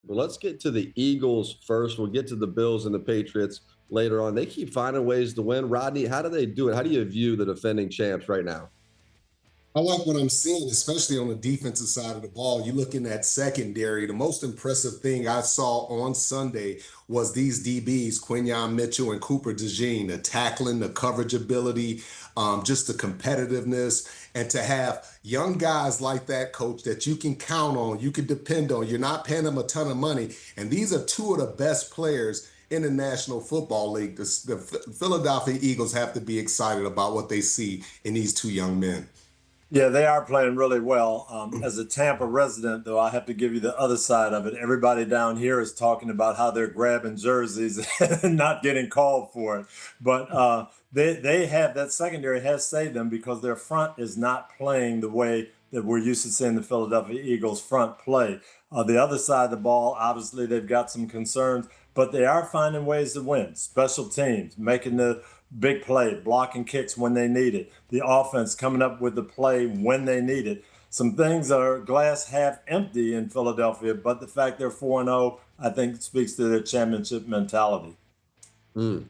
Well, let's get to the Eagles first. We'll get to the Bills and the Patriots later on. They keep finding ways to win. Rodney, how do they do it? How do you view the defending champs right now? I like what I'm seeing, especially on the defensive side of the ball. You look in that secondary. The most impressive thing I saw on Sunday was these DBs, Quinyon Mitchell and Cooper DeJean, the tackling, the coverage ability, just the competitiveness, and to have young guys like that, coach, that you can count on, you can depend on. You're not paying them a ton of money, and these are two of the best players in the National Football League. The Philadelphia Eagles have to be excited about what they see in these two young men. Yeah, they are playing really well. As a Tampa resident, though, I have to give you the other side of it. Everybody down here is talking about how they're grabbing jerseys and not getting called for it. But they have that secondary has saved them because their front is not playing the way that we're used to seeing the Philadelphia Eagles front play. The other side of the ball, obviously, they've got some concerns, but they are finding ways to win. Special teams, making the big play, blocking kicks when they need it. The offense coming up with the play when they need it. Some things are glass half empty in Philadelphia, but the fact they're 4-0, I think, speaks to their championship mentality. Mm.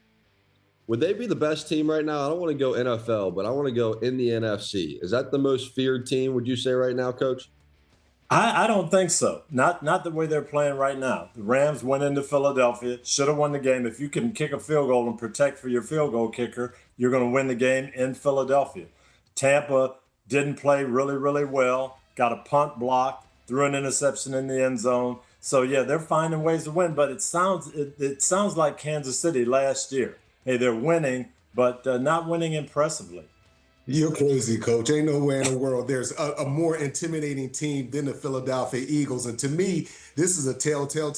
Would they be the best team right now? I don't want to go NFL, but I want to go in the NFC. Is that the most feared team, would you say right now, Coach? I don't think so. Not the way they're playing right now. The Rams went into Philadelphia, should have won the game. If you can kick a field goal and protect for your field goal kicker, you're going to win the game in Philadelphia. Tampa didn't play really, really well. Got a punt blocked, threw an interception in the end zone. So yeah, they're finding ways to win. But it sounds like Kansas City last year. Hey, they're winning, but not winning impressively. You're crazy, coach. Ain't nowhere in the world there's a more intimidating team than the Philadelphia Eagles. And to me, this is a telltale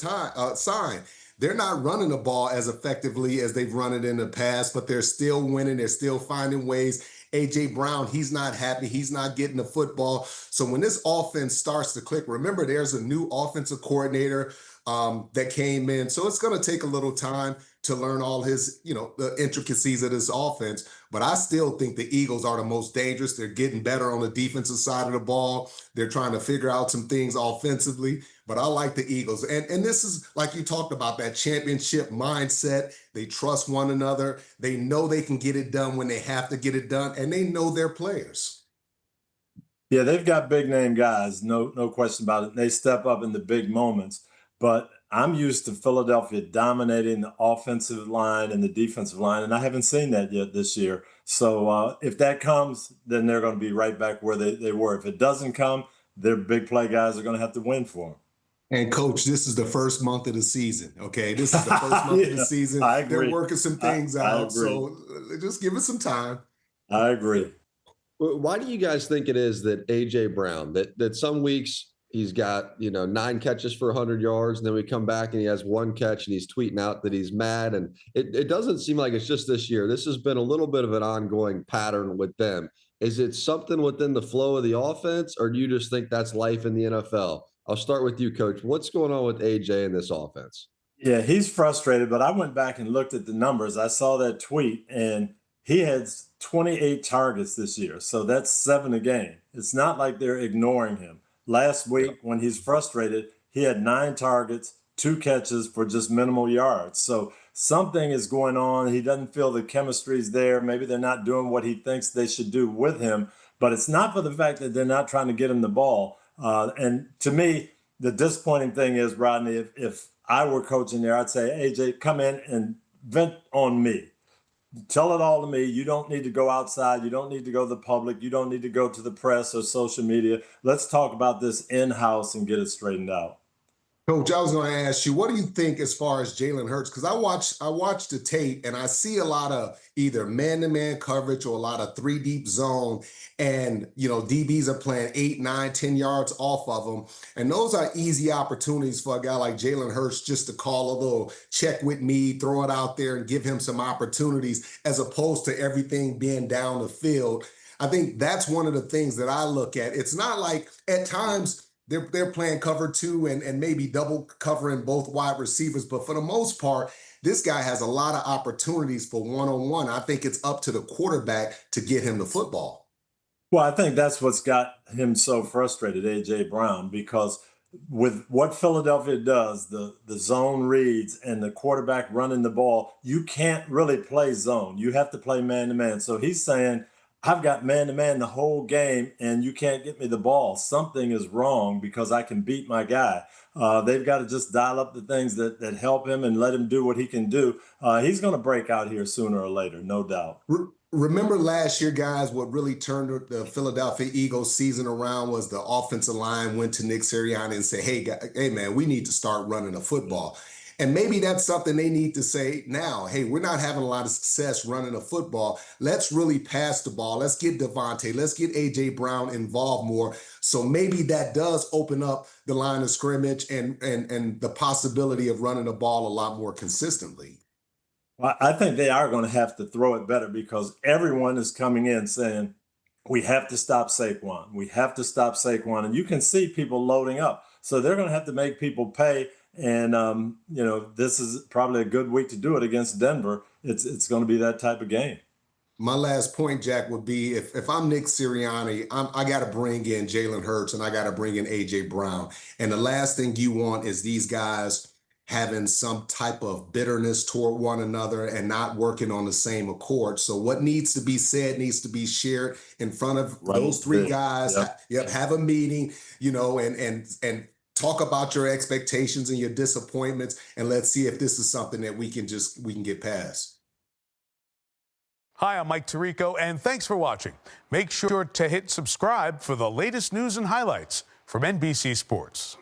sign. They're not running the ball as effectively as they've run it in the past, but they're still winning. They're still finding ways. A.J. Brown, he's not happy. He's not getting the football. So when this offense starts to click, remember there's a new offensive coordinator that came in. So it's going to take a little time to learn all his, the intricacies of this offense. But I still think the Eagles are the most dangerous. They're getting better on the defensive side of the ball. They're trying to figure out some things offensively. But I like the Eagles. And this is like you talked about, that championship mindset. They trust one another. They know they can get it done when they have to get it done. And they know their players. Yeah, they've got big name guys, no question about it. They step up in the big moments. But I'm used to Philadelphia dominating the offensive line and the defensive line, and I haven't seen that yet this year. So if that comes, then they're going to be right back where they were. If it doesn't come, their big play guys are going to have to win for them. And coach, this is the first month of the season. Okay, this is the first month of the Yeah, season. I They're agree. working some things I out, agree. so just give it some time. I agree. Why do you guys think it is that A.J. Brown, that some weeks he's got, 9 catches for 100 yards, and then we come back and he has 1 catch and he's tweeting out that he's mad. And it doesn't seem like it's just this year. This has been a little bit of an ongoing pattern with them. Is it something within the flow of the offense, or do you just think that's life in the NFL? I'll start with you, Coach. What's going on with A.J. in this offense? Yeah, he's frustrated, but I went back and looked at the numbers. I saw that tweet, and he had 28 targets this year. So that's 7 a game. It's not like they're ignoring him. Last Yeah. week, when he's frustrated, he had 9 targets, 2 catches for just minimal yards. So something is going on. He doesn't feel the chemistry's there. Maybe they're not doing what he thinks they should do with him. But it's not for the fact that they're not trying to get him the ball. And to me, the disappointing thing is, Rodney, if I were coaching there, I'd say, AJ, come in and vent on me. Tell it all to me. You don't need to go outside. You don't need to go to the public. You don't need to go to the press or social media. Let's talk about this in-house and get it straightened out. Coach, I was going to ask you, what do you think as far as Jalen Hurts? Because I watched the tape and I see a lot of either man-to-man coverage or a lot of three deep zone, and DBs are playing 8, 9, 10 yards off of them, and those are easy opportunities for a guy like Jalen Hurts just to call a little check with me, throw it out there, and give him some opportunities as opposed to everything being down the field. I think that's one of the things that I look at. It's not like at times they're playing cover two and maybe double covering both wide receivers. But for the most part, this guy has a lot of opportunities for one-on-one. I think it's up to the quarterback to get him the football. Well, I think that's what's got him so frustrated, AJ Brown, because with what Philadelphia does, the zone reads and the quarterback running the ball, you can't really play zone. You have to play man-to-man. So he's saying, I've got man-to-man the whole game, and you can't get me the ball. Something is wrong because I can beat my guy. They've got to just dial up the things that help him and let him do what he can do. He's going to break out here sooner or later, no doubt. Remember last year, guys, what really turned the Philadelphia Eagles season around was the offensive line went to Nick Sirianni and said, hey, man, we need to start running the football. And maybe that's something they need to say now. Hey, we're not having a lot of success running a football. Let's really pass the ball. Let's get Devontae. Let's get A.J. Brown involved more. So maybe that does open up the line of scrimmage and the possibility of running the ball a lot more consistently. Well, I think they are going to have to throw it better because everyone is coming in saying, we have to stop Saquon. We have to stop Saquon. And you can see people loading up. So they're going to have to make people pay. And, this is probably a good week to do it against Denver. It's going to be that type of game. My last point, Jack, would be if I'm Nick Sirianni, I got to bring in Jalen Hurts and I got to bring in A.J. Brown. And the last thing you want is these guys having some type of bitterness toward one another and not working on the same accord. So what needs to be said needs to be shared in front of those three guys. Yep. Have a meeting, and talk about your expectations and your disappointments, and let's see if this is something that we can get past. Hi, I'm Mike Tirico, and thanks for watching. Make sure to hit subscribe for the latest news and highlights from NBC Sports.